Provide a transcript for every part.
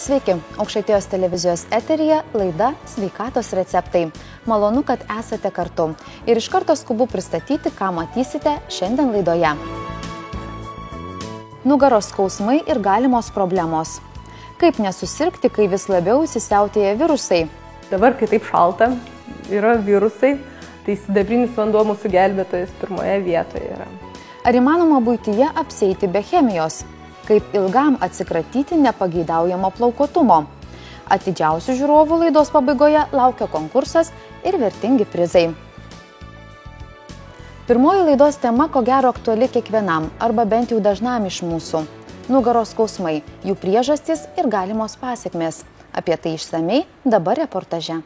Sveiki, Aukštaitijos televizijos eteryje laida Sveikatos receptai. Malonu, kad esate kartu. Ir iš karto skubu pristatyti, ką matysite šiandien laidoje. Nugaros skausmai ir galimos problemos. Kaip nesusirgti, kai vis labiau įsisiautėja virusai? Dabar, kai taip šalta, yra virusai, tai sidabrinis vanduo mūsų gelbėtojas pirmoje vietoje yra. Ar įmanoma buityje apsieiti be chemijos? Kaip ilgam atsikratyti nepageidaujamo plaukuotumo? Atidžiausių žiūrovų laidos pabaigoje laukia konkursas ir vertingi prizai. Pirmoji laidos tema ko gero aktuali kiekvienam, arba bent jau dažnam iš mūsų. Nugaros skausmai, jų priežastys ir galimos pasekmės. Apie tai išsamei dabar reportaže.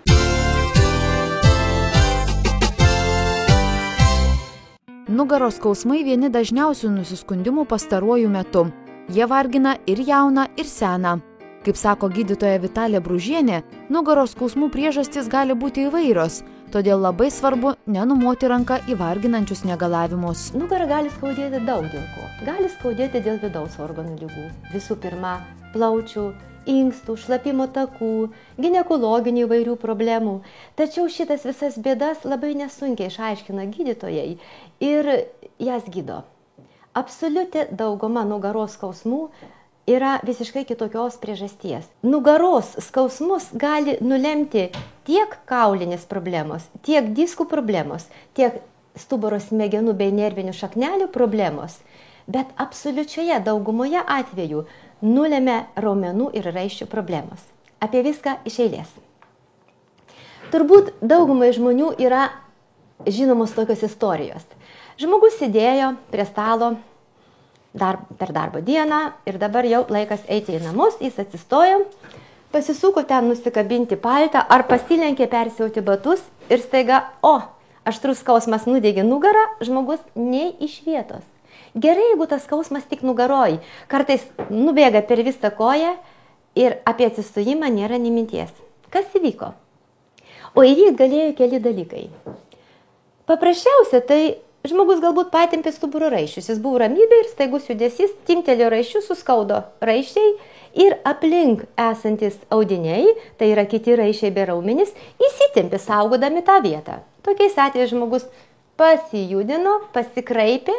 Nugaros skausmai vieni dažniausių nusiskundimų pastaruoju metu. Jie vargina ir jauną, ir seną. Kaip sako gydytoja Vitalija Bružienė, nugaros skausmų priežastys gali būti įvairios, todėl labai svarbu nenumoti ranką į varginančius negalavimus. Nugarą gali skaudėti daug dėl ko. Gali skaudėti dėl vidaus organų ligų. Visų pirma, plaučių, inkstų, šlapimo takų, ginekologinių įvairių problemų. Tačiau šitas visas bėdas labai nesunkiai išaiškina gydytojai ir jas gydo. Absoliuti dauguma nugaros skausmų yra visiškai kitokios priežasties. Nugaros skausmus gali nulemti tiek kaulinės problemos, tiek diskų problemos, tiek stuburo smegenų bei nervinių šaknelių problemos, bet absoliučioje daugumoje atvejų nulemia raumenų ir raiščių problemos. Apie viską iš eilės. Turbūt daugumai žmonių yra žinomos tokios istorijos. Žmogus sėdėjo prie stalo per darbo dieną ir dabar jau laikas eiti į namus, jis atsistojo, pasisuko ten nusikabinti paltą ar pasilenkė persiauti batus ir staiga, aštrus skausmas nudegė nugarą, žmogus nei iš vietos. Gerai, jeigu tas skausmas tik nugaroj, kartais nubėga per visą koją ir apie atsistojimą nėra nė minties. Kas įvyko? O įvykti galėjo keli dalykai. Paprasčiausia, tai žmogus galbūt patempė stuburo raiščius, jis buvo ramybė ir staigus judesys, timtelio raiščius, suskaudo raiščiai ir aplink esantis audiniai, tai yra kiti raiščiai bei raumenys, įsitempė saugodami tą vietą. Tokiais atvejais žmogus pasijudino, pasikraipė,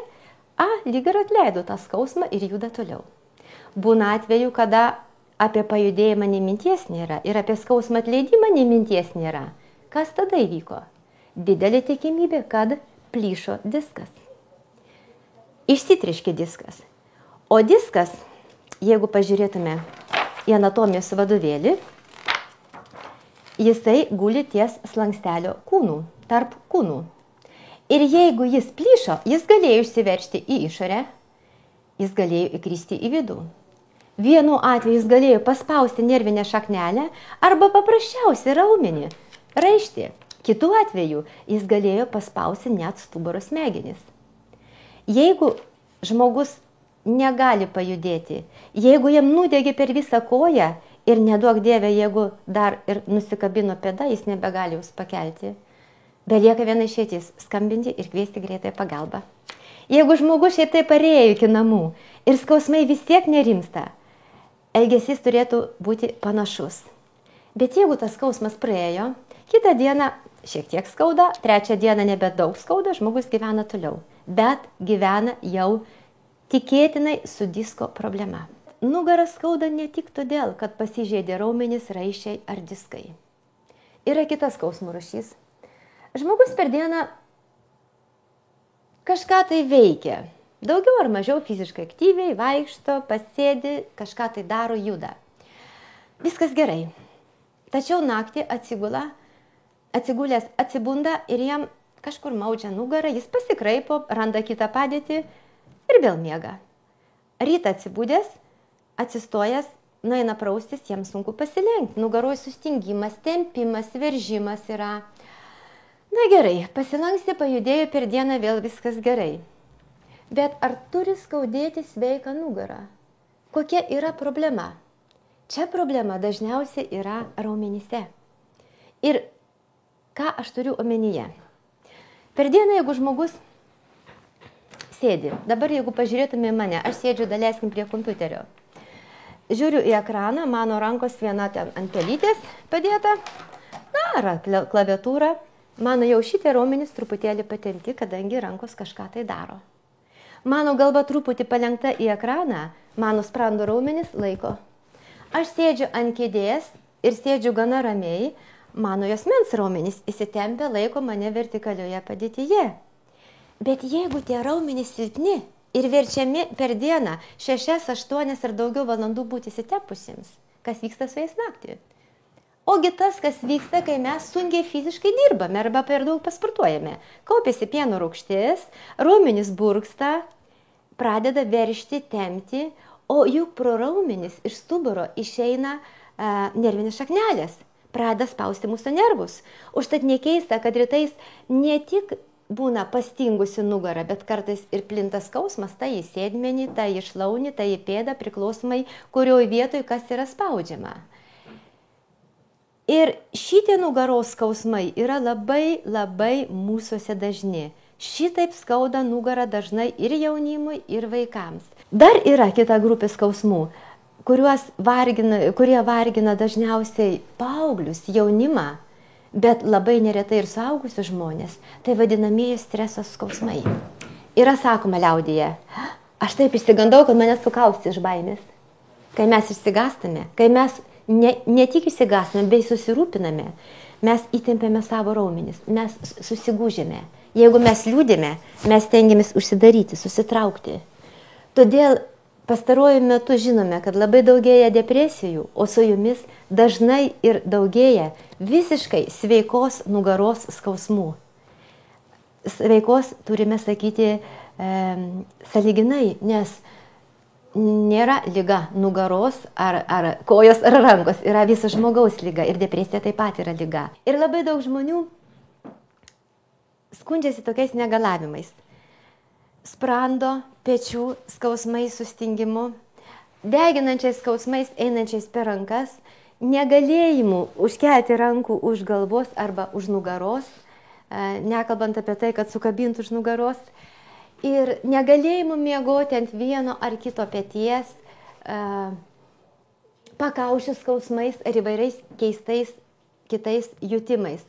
lyg ir atleido tą skausmą ir juda toliau. Būna atveju, kada apie pajudėjimą nei minties nėra ir apie skausmą atleidimą nei minties nėra. Kas tada įvyko? Didelė tikimybė, kad plyšo diskas. Išsitriškė diskas. O diskas, jeigu pažiūrėtume į anatomijos vadovėlį, jisai guli ties slankstelio kūnų, tarp kūnų. Ir jeigu jis plyšo, jis galėjo išsiveržti į išorę, jis galėjo įkristi į vidų. Vienu atveju jis galėjo paspausti nervinę šaknelę arba paprasčiausiai raumenį, raištį. Kitu atveju jis galėjo paspausti net stuburo smegenis. Jeigu žmogus negali pajudėti, jeigu jam nudegė per visą koją ir neduok dieve, jeigu dar ir nusikabino pėdą, jis nebegali jūs pakelti, belieka viena išeitis – skambinti ir kviesti greitąją pagalbą. Jeigu žmogus šiaip tai parėjo iki namų ir skausmai vis tiek nerimsta, elgesys turėtų būti panašus. Bet jeigu tas skausmas praėjo, kitą dieną šiek tiek skauda, trečią dieną nebedaug skauda, žmogus gyvena toliau. Bet gyvena jau tikėtinai su disko problema. Nugaras skauda ne tik todėl, kad pasižeidė raumenys, raiščiai ar diskai. Yra kitas skausmų rūšis. Žmogus per dieną kažką tai veikia. Daugiau ar mažiau fiziškai aktyviai, vaikšto, pasėdi, kažką tai daro, juda. Viskas gerai. Tačiau naktį atsigulęs atsibunda ir jam kažkur maudžia nugarą, jis pasikraipo, randa kitą padėtį ir vėl miega. Rytą atsibudęs, atsistojęs, nueina praustis, jam sunku pasilenkti. Nugaroj sustingimas, tempimas, veržimas yra. Na gerai, pasilankstė, pajudėjo per dieną, vėl viskas gerai. Bet ar turi skaudėti sveiką nugarą? Kokia yra problema? Čia problema dažniausiai yra raumenyse. Ir ką aš turiu omenyje? Per dieną, jeigu žmogus sėdi, dabar jeigu pažiūrėtume mane, aš sėdžiu, daleiskim, prie kompiuterio. žiūriu į ekraną, mano rankos viena ten ant pelytės padėta, na, klaviatūra. Mano jau šitie raumenys truputėlį patempti, kadangi rankos kažką tai daro. Mano galva truputį palenkta į ekraną, mano sprando raumenys laiko. Aš sėdžiu ant kėdės ir sėdžiu gana ramiai, mano juosmens raumenys įsitempia, laiko mane vertikalioje padėtyje. Bet jeigu tie raumenys silpni ir verčiami per dieną 6, 8 ir daugiau valandų būti įsitempusiems, kas vyksta su jais naktį? Ogi tas, kas vyksta, kai mes sunkiai fiziškai dirbame arba per daug pasportuojame. Kaupiasi pieno rūgštis, raumenys burksta, pradeda veršti, tempti, o juk pro raumenys iš stuburo išeina nervinės šaknelės, pradeda spausti mūsų nervus. Užtat nekeista, kad rytais ne tik būna pastingusi nugarą, bet kartais ir plinta skausmas, tai į sėdmenį, tai į šlaunį, tai į pėdą, priklausomai, kurioje vietoje kas yra spaudžiama. Ir šitie nugaros skausmai yra labai mūsuose dažni. Šitaip skauda nugarą dažnai ir jaunimui, ir vaikams. Dar yra kita grupė skausmų, kurie vargina dažniausiai paauglius, jaunimą, bet labai neretai ir suaugusius žmonės. Tai vadinamieji streso skausmai. Yra sakoma liaudyje, aš taip išsigandau, kad mane sukausti iš baimės. Kai mes išsigąstame, kai mes ne tik išsigąstame, bei susirūpiname, mes įtempiame savo raumenis, mes susigūžėme. Jeigu mes liūdime, mes stengiamės užsidaryti, susitraukti. Todėl pastaruoju metu žinome, kad labai daugėja depresijų, o su jumis dažnai ir daugėja visiškai sveikos nugaros skausmų. Sveikos turime sakyti sąlyginai, nes nėra liga nugaros ar kojos ar rankos, yra viso žmogaus liga ir depresija taip pat yra liga. Ir labai daug žmonių skundžiasi tokiais negalavimais. Sprando, pečių skausmais, sustingimu, deginančiais skausmais einančiais per rankas, negalėjimu užkelti rankų už galvos arba už nugaros, nekalbant apie tai, kad sukabintų už nugaros, ir negalėjimu miegoti ant vieno ar kito peties, pakaušio skausmais ar įvairiais keistais kitais jutimais.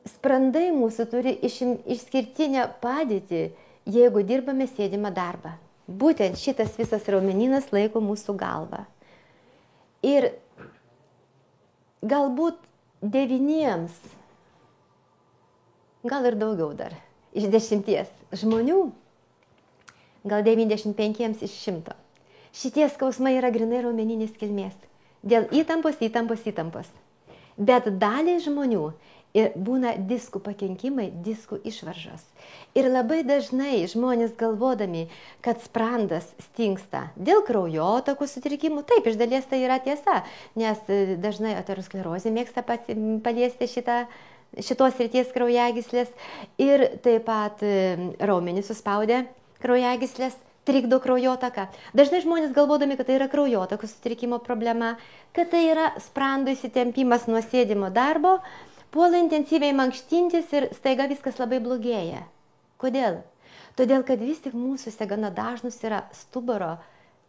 Sprandai mūsų turi išskirtinę padėtį, jeigu dirbame sėdimą darbą. Būtent šitas visas raumeninas laiko mūsų galvą. Ir galbūt 9, gal ir daugiau dar, iš 10 žmonių, gal 95 iš 100. Šitie skausmai yra grinai raumeninės kilmės, dėl įtampos. Bet daliai žmonių būna diskų pakenkimai, diskų išvaržos. Ir labai dažnai žmonės galvodami, kad sprandas stingsta dėl kraujotakų sutrikimų, taip, iš dalies tai yra tiesa, nes dažnai aterosklerozė mėgsta paliesti šitos srities kraujagyslės ir taip pat raumenys suspaudę kraujagyslės trikdo kraujotaką. Dažnai žmonės galvodami, kad tai yra kraujotakų sutrikimo problema, kad tai yra sprando įsitempimas nuo sėdimo darbo, puola intensyviai mankštintis ir staiga viskas labai blogėja. Kodėl? Todėl, kad vis tik mūsųse gana dažnus yra stuburo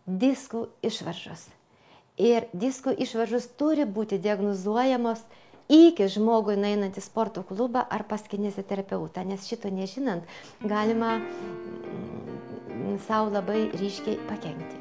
diskų išvaržos. Ir diskų išvaržos turi būti diagnozuojamos iki žmogui nueinant į sporto klubą ar pas kineziterapeutą, nes šito nežinant galima savo labai ryškiai pakenkti.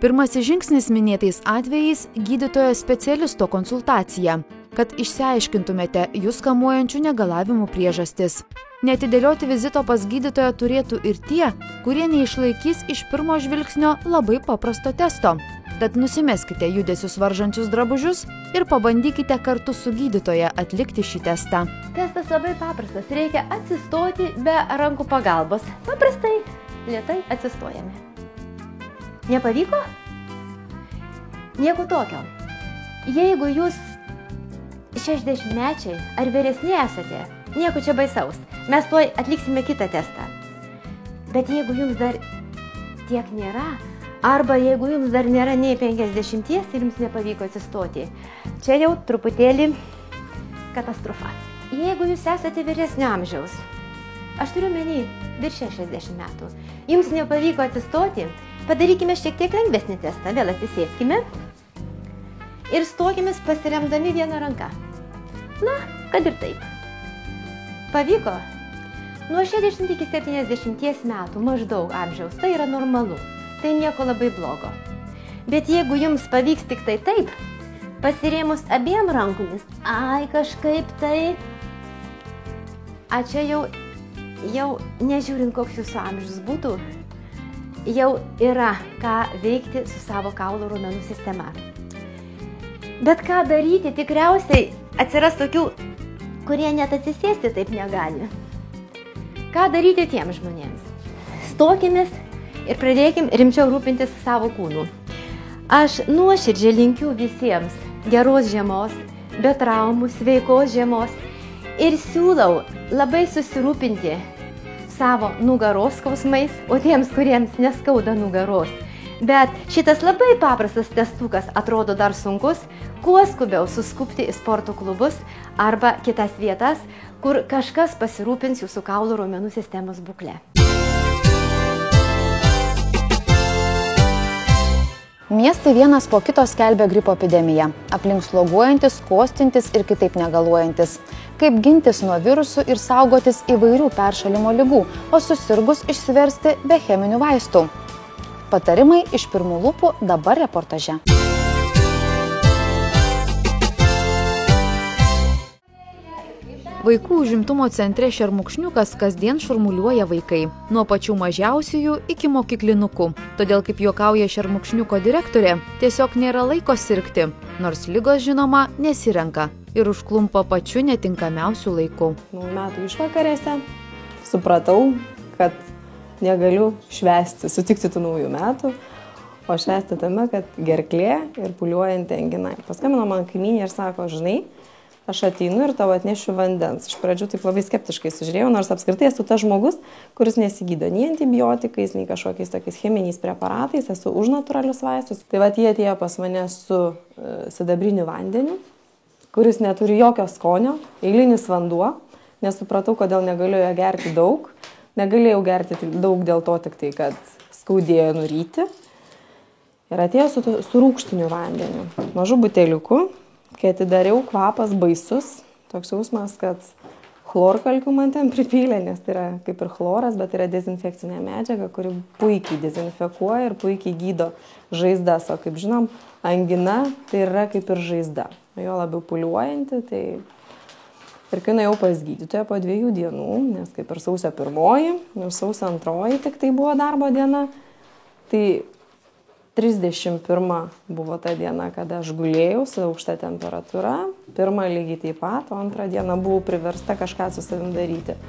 Pirmasis žingsnis minėtais atvejais – gydytojo specialisto konsultacija, kad išsiaiškintumėte jūs kamuojančių negalavimų priežastis. Neatidėlioti vizito pas gydytoją turėtų ir tie, kurie neišlaikys iš pirmo žvilgsnio labai paprasto testo. Tad nusimeskite judesius varžančius drabužius ir pabandykite kartu su gydytoja atlikti šį testą. Testas labai paprastas, reikia atsistoti be rankų pagalbos. Paprastai, lėtai atsistojame. Nepavyko? Nieko tokio. Jeigu jūs 60-mečiai ar vyresni esate, nieko čia baisaus. Mes tuoj atliksime kitą testą. Bet jeigu jums dar tiek nėra, arba jeigu jums dar nėra nei 50 ir jums nepavyko atsistoti, čia jau truputėlį katastrofa. Jeigu jūs esate vyresnio amžiaus, aš turiu menį virš 60 metų, jums nepavyko atsistoti, Padarykime šiek tiek lengvesnį testą. Vėl atsisėskime ir stokimės pasiremdami vieną ranką. Na, kad ir taip. Pavyko? Nuo 60 iki 70 metų maždaug amžiaus tai yra normalu. Tai nieko labai blogo. Bet jeigu jums pavyks tik tai taip, pasirėmus abiem rankomis, kažkaip tai, čia jau nežiūrint, koks jūsų amžius būtų, jau yra ką veikti su savo kaulo raumenų sistema. Bet ką daryti, tikriausiai atsiras tokių, kurie net atsisėsti taip negali. Ką daryti tiems žmonėms? Stokimės ir pradėkim rimčiau rūpintis savo kūnu. Aš nuoširdžiai linkiu visiems geros žiemos, be traumų, sveikos žiemos ir siūlau labai susirūpinti savo nugaros skausmais, o tiems, kuriems neskauda nugaros. Bet šitas labai paprastas testukas atrodo dar sunkus, kuo skubiau suskubti į sporto klubus arba kitas vietas, kur kažkas pasirūpins jūsų kaulo raumenų sistemos būklę. Miestai vienas po kito skelbia gripo epidemiją. Aplink sloguojantis, kostintis ir kitaip negaluojantis. Kaip gintis nuo virusų ir saugotis įvairių peršalimo ligų, o susirgus išsiversti be cheminių vaistų. Patarimai iš pirmų lūpų dabar reportaže. Vaikų užimtumo centre Šermukšniukas kasdien šurmuliuoja vaikai, nuo pačių mažiausiųjų iki mokyklinukų. Todėl, kaip juokauja Šermukšniuko direktorė, tiesiog nėra laiko sirgti, nors ligos, žinoma, nesirenka ir užklumpa pačiu netinkamiausiu laiku. Metų išvakarėse supratau, kad negaliu sutikti tų naujų metų, o švęsti tame, kad gerklė ir pūliuojanti angina. Paskambino man kaimynė ir sako, žinai, aš ateinu ir tau atnešiu vandens. Iš pradžių taip labai skeptiškai sužiūrėjau, nors apskritai esu tas žmogus, kuris nesigydo nei antibiotikais, nei kažkokiais tokiais cheminiais preparatais, esu už natūralius vaistus. Tai vat jie atėjo pas mane su sidabriniu vandeniu, kuris neturi jokio skonio, eilinis vanduo, nesupratau, kodėl negaliu jo gerti daug. Negalėjau gerti daug dėl to tik tai, kad skaudėjo nuryti. Ir atėjo su rūgštiniu vandeniu, mažu buteliuku. Kai atidariau, kvapas baisus, toks jausmas, kad chlorkalkių man ten pripylė, nes tai yra kaip ir chloras, bet yra dezinfekcinė medžiaga, kuri puikiai dezinfekuoja ir puikiai gydo žaizdas. O kaip žinom, angina tai yra kaip ir žaizda. Jo labiau pūliuojanti, tai... Ir kai nuėjau pas gydytoją po 2 dienų, nes kaip ir sausio 1, ir sausio 2 tik tai buvo darbo diena, tai 31 buvo ta diena, kada aš gulėjau su aukšta temperatūra, 1 lygiai taip pat, o 2 dieną buvau priversta kažką su savim daryti.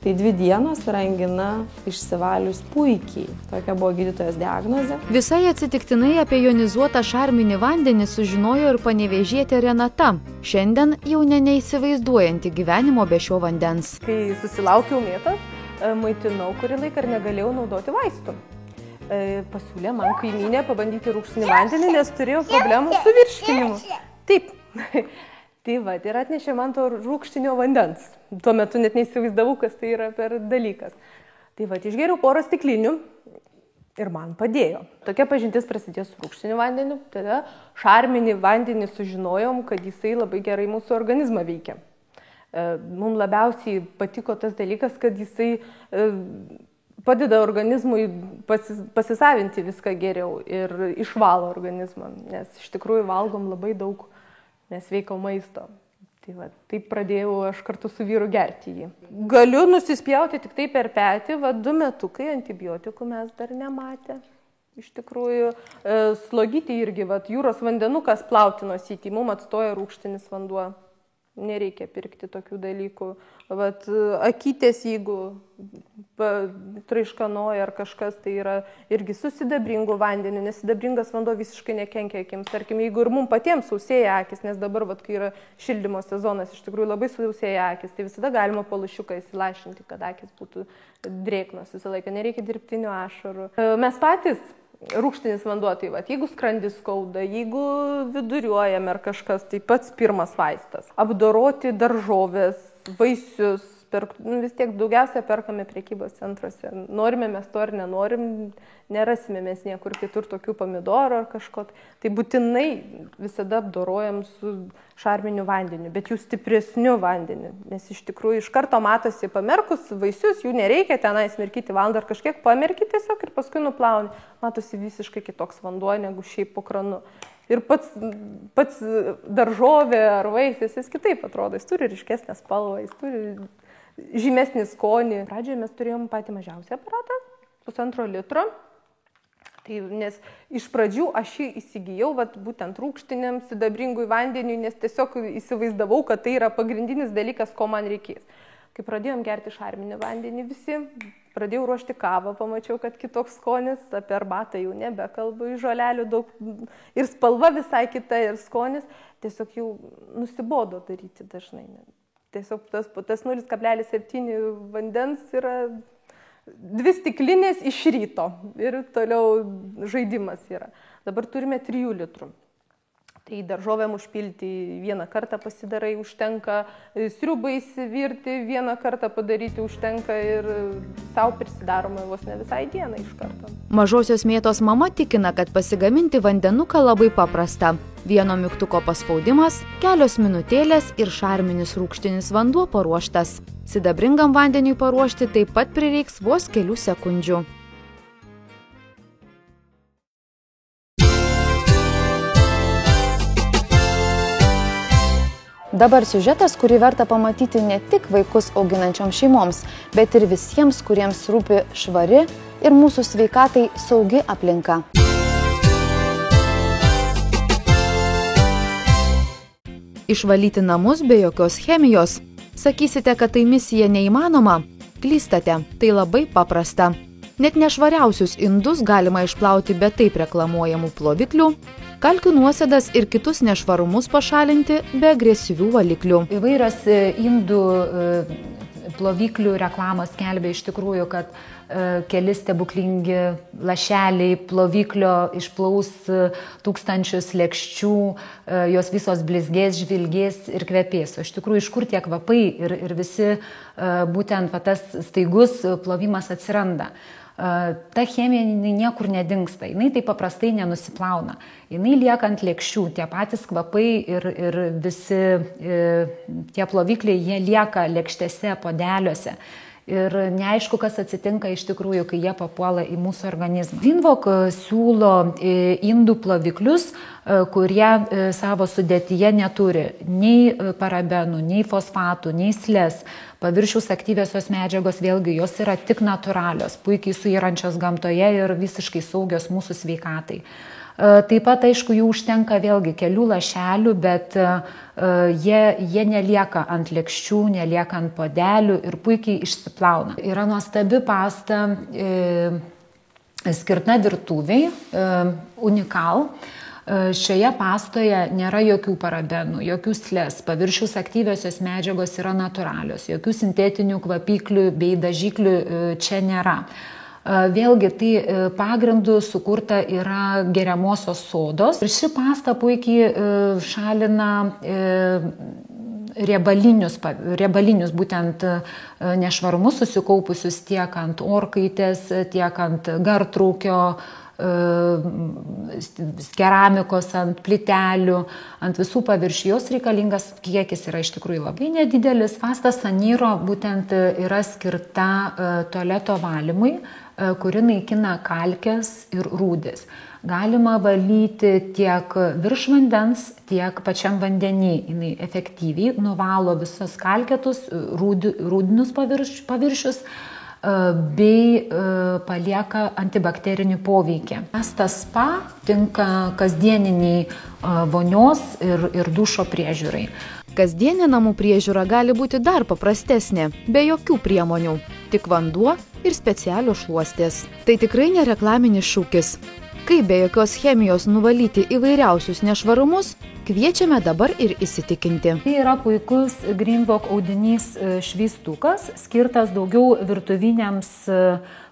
Tai 2 dienos ir angina išsivalius puikiai. Tokia buvo gydytojas diagnozė. Visai atsitiktinai apie jonizuotą šarminį vandenį sužinojo ir panevėžietė Renata. Šiandien jau neįsivaizduojanti gyvenimo be šio vandens. Kai susilaukiau mėtos, maitinau kurį laiką ir negalėjau naudoti vaistų. Pasiūlė man kaimynė pabandyti rūgštinį vandenį, nes turėjau problemų su virškinimu. Taip. Tai va, ir atnešė man to rūgštinio vandens. Tuo metu net neįsivaizdavau, kas tai yra per dalykas. Tai va, išgėriau porą stiklinių ir man padėjo. Tokia pažintis prasidėjo su rūgštiniu vandeniu, tada šarminį vandenį sužinojom, kad jisai labai gerai mūsų organizmą veikia. Mums labiausiai patiko tas dalykas, kad jisai padeda organizmui pasisavinti viską geriau ir išvalo organizmą, nes iš tikrųjų valgom labai daug nesveiko maisto. Tai va, taip pradėjau aš kartu su vyru gerti jį. Galiu nusispjauti tik tai per petį, 2 metukai antibiotikų mes dar nematė. Iš tikrųjų, slogyti irgi, jūros vandenukas plauti nosyti, mums atstoja rūgštinis vanduo. Nereikia pirkti tokių dalykų. Akytės, jeigu traiškanoja ar kažkas, tai yra irgi su sidabringu vandeniu, nes sidabringas vanduo visiškai nekenkia akims. Tarkim, jeigu ir mums patiems sausėja akis, nes dabar, kai yra šildymo sezonas, iš tikrųjų labai sausėja akis, tai visada galima palušiuką įsilašinti, kad akis būtų drėgnos visą laiką. Nereikia dirbtinių ašarų. Mes patys rūgštinis vanduo, tai jeigu skrandis skauda, jeigu viduriuojame ar kažkas, tai pats pirmas vaistas. Apdoroti daržovės, vaisius, vis tiek daugiausia perkame prekybos centruose. Norime mes to ar nenorim, nerasime mes niekur kitur tokių pomidorų ar kažko. Tai būtinai visada apdorojam su šarminiu vandeniu, bet jų stipresniu vandeniu. Nes iš tikrųjų iš karto matosi pamerkus vaisius, jų nereikia tenais merkyti valandą ar kažkiek pamerkti tiesiog ir paskui nuplauni. Matosi visiškai kitoks vanduo negu šiaip po kranu. Ir pats daržovė ar vaisius, jis kitaip atrodo, jis turi ryškesnę spalvą, jis turi žymesnį skonį. Pradžioje mes turėjom patį mažiausią aparatą, 1,5 litro. Tai, nes iš pradžių aš jį įsigijau būtent rūgštiniam sidabringui vandeniui, nes tiesiog įsivaizdavau, kad tai yra pagrindinis dalykas, ko man reikės. Kai pradėjom gerti šarminį vandenį visi, pradėjau ruošti kavą, pamačiau, kad kitoks skonis, apie arbatą jau nebekalbu, iš žolelių daug ir spalva visai kita ir skonis, tiesiog jau nusibodo daryti dažnai. Tiesiog tas 0,7 vandens yra 2 stiklinės iš ryto ir toliau žaidimas yra. Dabar turime 3 litrų. Tai daržovėm užpilti 1 kartą pasidarai užtenka, sriubą įsivirti 1 kartą padaryti užtenka ir savo prisidaroma vos ne visai dieną iš karto. Mažosios Mėtos mama tikina, kad pasigaminti vandenuką labai paprasta. Vieno mygtuko paspaudimas, kelios minutėlės ir šarminis rūgštinis vanduo paruoštas. Sidabringam vandeniui paruošti taip pat prireiks vos kelių sekundžių. Dabar siužetas, kurį verta pamatyti ne tik vaikus auginančioms šeimoms, bet ir visiems, kuriems rūpi švari ir mūsų sveikatai saugi aplinka. Išvalyti namus be jokios chemijos. Sakysite, kad tai misija neįmanoma? Klystate, tai labai paprasta. Net nešvariausius indus galima išplauti be taip reklamuojamų ploviklių, kalkių nuosėdas ir kitus nešvarumus pašalinti be agresyvių valiklių. Įvairios indų ploviklių reklamos skelbia iš tikrųjų, kad keli stebuklingi lašeliai ploviklio išplaus tūkstančius lėkščių, jos visos blizgės, žvilgės ir kvepės. O iš tikrųjų, iš kur tie kvapai ir visi būtent tas staigus plovimas atsiranda. Ta chemija niekur nedingsta, jinai taip paprastai nenusiplauna. Jinai lieka ant lėkščių, tie patys kvapai ir visi tie plovikliai, jie lieka lėkštėse, puodeliuose. Ir neaišku, kas atsitinka iš tikrųjų, kai jie papuola į mūsų organizmą. Vinvok siūlo indų ploviklius, kurie savo sudėtyje neturi nei parabenų, nei fosfatų, nei slės. Paviršiaus aktyviosios medžiagos vėlgi jos yra tik natūralios, puikiai suyrančios gamtoje ir visiškai saugios mūsų sveikatai. Taip pat, aišku, jų užtenka vėlgi kelių lašelių, bet jie nelieka ant lėkščių, nelieka ant puodelių ir puikiai išsiplauna. Yra nuostabi pasta skirta virtuviai, Unikal. Šioje pastoje nėra jokių parabenų, jokių slės, paviršiaus aktyviosios medžiagos yra natūralios, jokių sintetinių kvapiklių bei dažiklių čia nėra. Vėlgi tai pagrindu sukurta yra geriamosios sodos ir ši pasta puikiai šalina riebalinius būtent nešvarumus susikaupusius tiek ant orkaitės, tiek ant gartraukio, keramikos, ant plytelių, ant visų paviršių. Jos reikalingas kiekis yra iš tikrųjų labai nedidelis. Pasta Saniro būtent yra skirta tualeto valymui, kuri naikina kalkes ir rūdis. Galima valyti tiek virš vandens, tiek pačiam vandenį. Jinai efektyviai nuvalo visus kalketus, rūdinius paviršius, bei palieka antibakterinį poveikį. Pasta Spa tinka kasdieniniai vonios ir dušo priežiūrai. Kasdienė namų priežiūra gali būti dar paprastesnė, be jokių priemonių, tik vanduo ir specialios šluostės. Tai tikrai nereklaminis šūkis. Kaip be jokios chemijos nuvalyti įvairiausius nešvarumus, kviečiame dabar ir įsitikinti. Tai yra puikus Greenvok audinys šveistukas, skirtas daugiau virtuviniams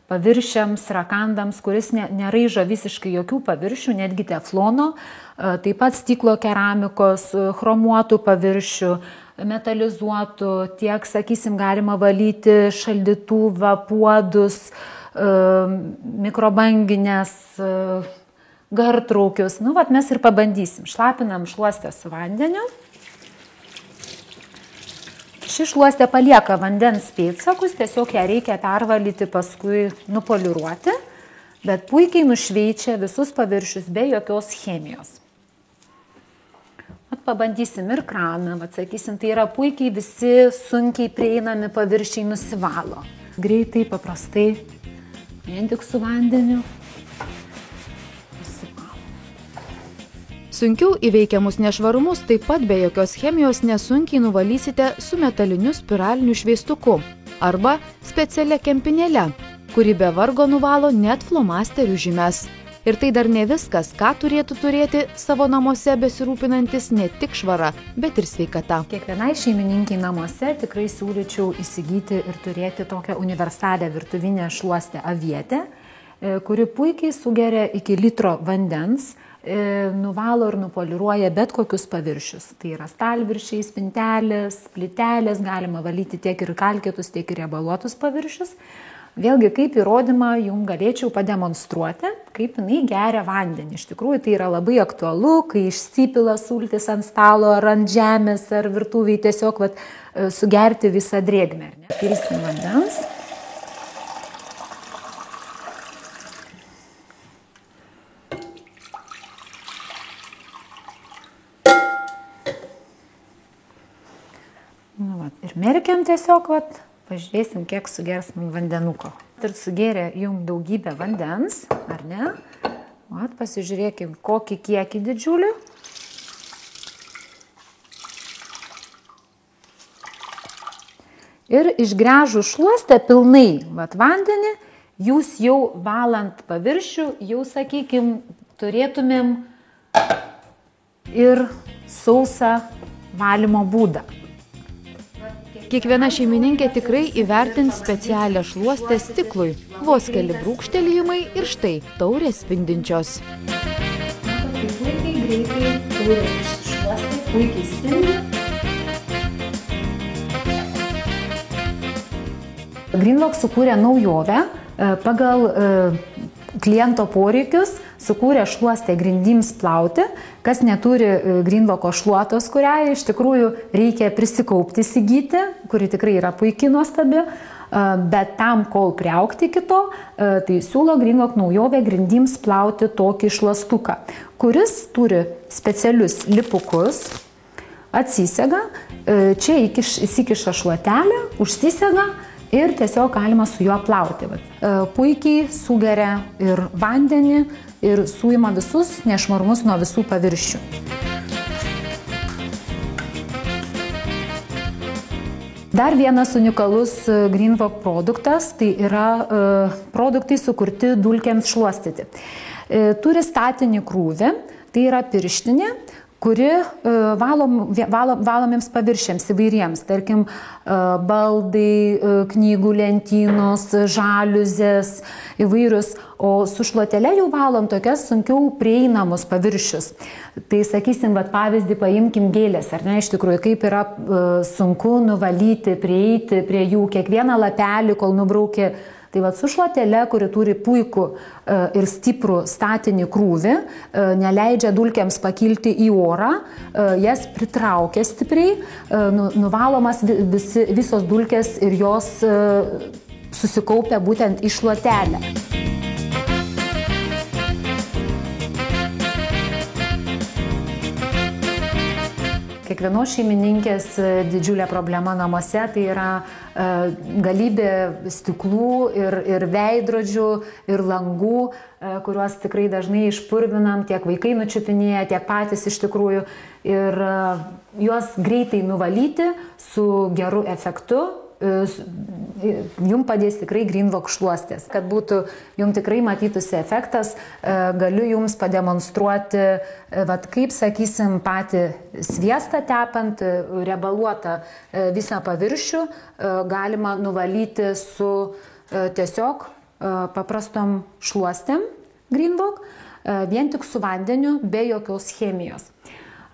paviršiams, rakandams, kuris neraižo visiškai jokių paviršių, netgi teflono, taip pat stiklo keramikos, chromuotų paviršių, metalizuotų, tiek, sakysim, galima valyti šaldytuvą, puodus, mikrobanginės, gartraukius. Nu, vat mes ir pabandysim. Šlapinam šluostę su vandeniu. Ši šluostė palieka vandens pėdsakus, tiesiog ją reikia pervalyti, paskui nupoliruoti, bet puikiai nušveičia visus paviršius be jokios chemijos. Vat pabandysim ir kraną, vat sakysim, tai yra puikiai visi sunkiai prieinami paviršiai nusivalo. Greitai, paprastai, vien tik su vandeniu. Sunkiau įveikiamus nešvarumus taip pat be jokios chemijos nesunkiai nuvalysite su metaliniu spiraliniu šveistuku arba specialia kempinėle, kuri be vargo nuvalo net flomasterių žymes. Ir tai dar ne viskas, ką turėtų turėti savo namuose besirūpinantis ne tik švara, bet ir sveikata. Kiekvienai šeimininkiai namuose tikrai siūlyčiau įsigyti ir turėti tokią universalią virtuvinę šluostę avietę, kuri puikiai sugeria iki litro vandens, nuvalo ir nupoliruoja bet kokius paviršius. Tai yra stalviršiai, spintelės, plytelės, galima valyti tiek ir kalkėtus, tiek ir riebaluotus paviršius. Vėlgi, kaip įrodymą jums galėčiau pademonstruoti, kaip jinai geria vandenį. Iš tikrųjų, tai yra labai aktualu, kai išsipila sultis ant stalo ar ant žemės ar virtuviai, tiesiog sugerti visą drėgmę. Pilsim vandens. Ir merkiam tiesiog, pažiūrėsim, kiek sugers mums vandenuko. Ir sugeria jums daugybę vandens, ar ne? Pasižiūrėkim, kokį kiekį didžiulį. Ir išgręžu šluostę pilnai vandenį, jūs jau valant paviršių, jau, sakykim, turėtumėm ir sausą valymo būdą. Kiekviena šeimininkė tikrai įvertins specialią šluostę stiklui. Vos keli brūkštelėjimai ir štai taurės spindinčios. Puikiai greitai taurės iššluostė, puikiai spindi. Greenlock sukūrė naujovę pagal kliento poreikius, sukūrė šluostę grindims plauti, kas neturi Greenlocko šluotos, kurią iš tikrųjų reikia prisikaupti įsigyti, kuri tikrai yra puikiai nuostabi, bet tam, kol priaugti iki to, tai siūlo Greenlock naujovę grindims plauti tokį šluostuką, kuris turi specialius lipukus, atsisega, čia įsikiša šluotelę, užsisega, ir tiesiog galima su juo plauti. Puikiai sugeria ir vandenį, ir suima visus nešvarumus nuo visų paviršių. Dar vienas unikalus Greenlock produktas, tai yra produktai sukurti dulkėms šluostyti. Turi statinį krūvį, tai yra pirštinė, kuri valomiems paviršiams įvairiems, tarkim, baldai, knygų lentynos, žaliuzės, įvairius, o su šluotele jau valom tokias sunkiau prieinamus paviršius. Tai sakysim, pavyzdį paimkim gėlės, ar ne, iš tikrųjų, kaip yra sunku nuvalyti, prieiti prie jų kiekvieną lapelį, kol nubrauki. Tai su šluotele, kuri turi puikų ir stiprų statinį krūvį, neleidžia dulkėms pakilti į orą, jas pritraukia stipriai, nuvalomas visos dulkės ir jos susikaupia būtent į šluotelę. Kiekvienos šeimininkės didžiulė problema namuose tai yra galybė stiklų ir veidrodžių ir langų, kuriuos tikrai dažnai išpurvinam, tiek vaikai nučiupinėja, tiek patys iš tikrųjų. Ir juos greitai nuvalyti su geru efektu jums padės tikrai Greenlock šluostės. Kad būtų jums tikrai matytųsi efektas, galiu jums pademonstruoti, kaip, sakysim, patį sviestą tepant, riebaluotą visą paviršių, galima nuvalyti su tiesiog paprastom šluostėm Greenlock, vien tik su vandeniu, be jokios chemijos.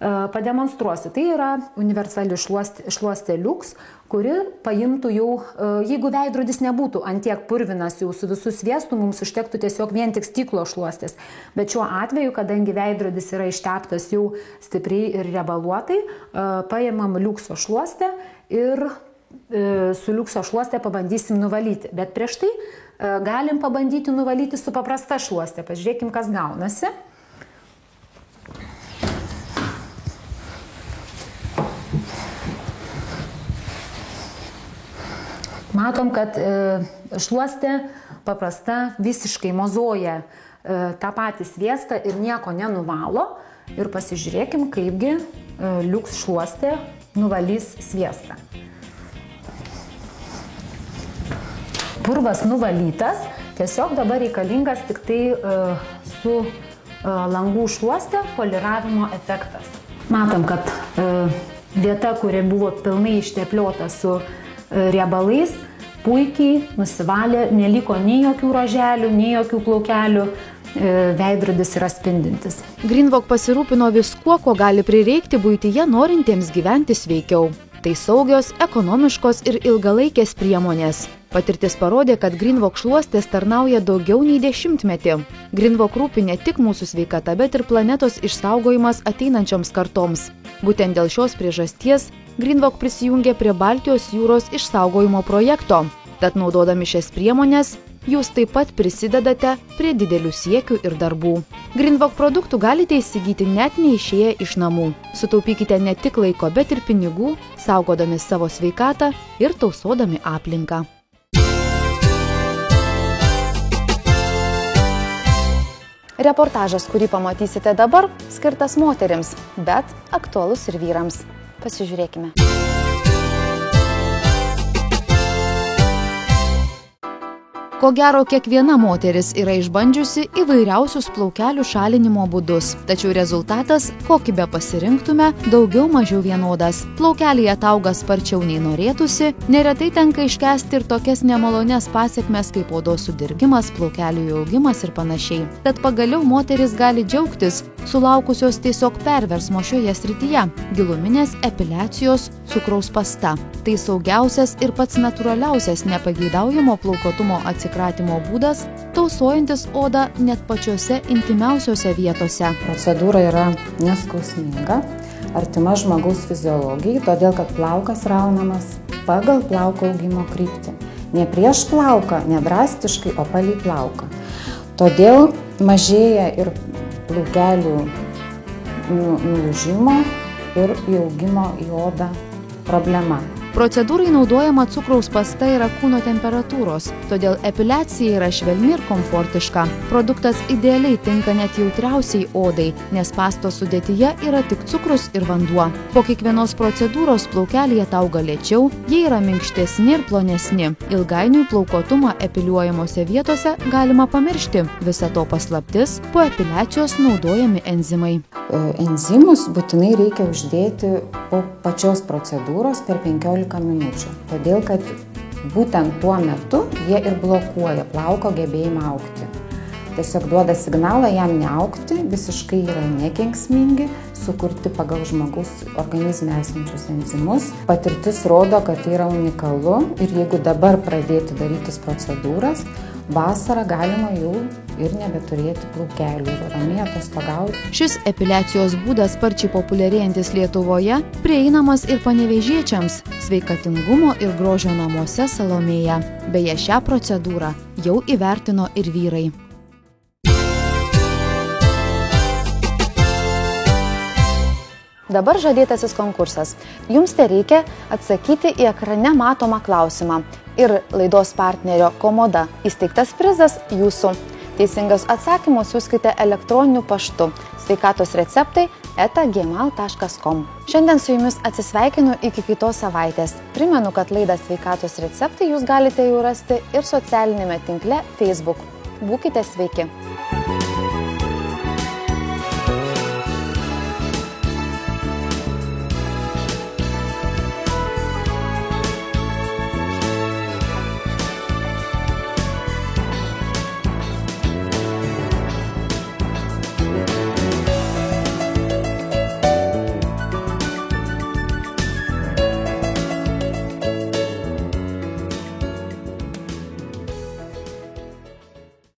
pademonstruosiu. Tai yra universali šluostė Liuks, kuri paimtų jau, jeigu veidrodis nebūtų antiek purvinas jau su visų sviestu, mums užtektų tiesiog vien tik stiklo šluostės. Bet šiuo atveju, kadangi veidrodis yra išteptas jau stipriai ir riebaluotai, paimam Liukso šluostę ir su Liukso šluostė pabandysim nuvalyti. Bet prieš tai galim pabandyti nuvalyti su paprasta šluostė. Pažiūrėkim, kas gaunasi. Matom, kad šluostė paprasta visiškai mozoja tą patį sviestą ir nieko nenuvalo. Ir pasižiūrėkim, kaipgi Liuks šluostė nuvalys sviestą. Purvas nuvalytas, tiesiog dabar reikalingas tik tai su langų šluostė poliravimo efektas. Matom, kad vieta, kuri buvo pilnai ištepliota su riebalais, puikiai nusivalė, neliko nei jokių roželių, nei jokių plaukelių, veidrodis yra spindintis. Greenwalk pasirūpino viskuo, ko gali prireikti buityje norintiems gyventi sveikiau. Tai saugios, ekonomiškos ir ilgalaikės priemonės. Patirtis parodė, kad Greenwalk šluostės tarnauja daugiau nei 10 metų. Greenwalk rūpi ne tik mūsų sveikata, bet ir planetos išsaugojimas ateinančioms kartoms. Būtent dėl šios priežasties Greenwalk prisijungė prie Baltijos jūros išsaugojimo projekto. Tad naudodami šias priemonės, jūs taip pat prisidedate prie didelių siekių ir darbų. Greenwalk produktų galite įsigyti net neišėję iš namų. Sutaupykite ne tik laiko, bet ir pinigų, saugodami savo sveikatą ir tausodami aplinką. Reportažas, kurį pamatysite dabar, skirtas moterims, bet aktualus ir vyrams. Pasižiūrėkime. Ko gero, kiekviena moteris yra išbandžiusi įvairiausius plaukelių šalinimo būdus, tačiau rezultatas, kokį be pasirinktume, daugiau mažiau vienodas. Plaukeliai atauga sparčiau nei norėtųsi, neretai tenka iškęsti ir tokias nemalonias pasekmes kaip odos sudirgimas, plaukelių augimas ir panašiai. Tad pagaliau moteris gali džiaugtis, sulaukusios tiesiog perversmo šioje srityje – giluminės epiliacijos cukraus pasta. Tai saugiausias ir pats natūraliausias nepageidaujamo plaukuotumo atsikratimo būdas, tausojantis odą net pačiose intimiausiose vietose. Procedūra yra neskausminga, artima žmogaus fiziologijai, todėl kad plaukas raunamas pagal plauko augimo kryptį. Ne prieš plauką, ne drastiškai, o palei plauką. Todėl mažėja ir plaukelių nulūžimo ir įaugimo į odą problema. Procedūrai naudojama cukraus pasta yra kūno temperatūros, todėl epiliacija yra švelni ir komfortiška. Produktas idealiai tinka net jautriausiai odai, nes pastos sudėtyje yra tik cukrus ir vanduo. Po kiekvienos procedūros plaukeliai atauga lėčiau, jie yra minkštesni ir plonesni. Ilgainiui plaukuotumą epiliuojamose vietose galima pamiršti. Visa to paslaptis – po epiliacijos naudojami enzimai. Enzimus būtinai reikia uždėti po pačios procedūros per 15 minučių, todėl kad būtent tuo metu jie ir blokuoja plauko gebėjimą augti. Tiesiog duoda signalą jam neaugti, visiškai yra nekenksmingi, sukurti pagal žmogaus organizme esančius enzimus. Patirtis rodo, kad tai yra unikalu ir jeigu dabar pradėti darytis procedūras, vasarą galima jau ir nebeturėti plaukelių ir ramiai atostogauti. Šis epiliacijos būdas sparčiai populiarėjantis Lietuvoje, prieinamas ir panevėžiečiams, sveikatingumo ir grožio namuose Salomėja. Beje, šią procedūrą jau įvertino ir vyrai. Dabar žadėtasis konkursas. Jums tereikia atsakyti į ekrane matomą klausimą. Ir laidos partnerio Komoda įsteigtas prizas jūsų. Teisingas atsakymus siųskite elektroniniu paštu sveikatosreceptai@gmail.com. Šiandien su jumis atsisveikinu iki kitos savaitės. Primenu, kad laidą Sveikatos receptai jūs galite jau rasti ir socialinėme tinkle Facebook. Būkite sveiki!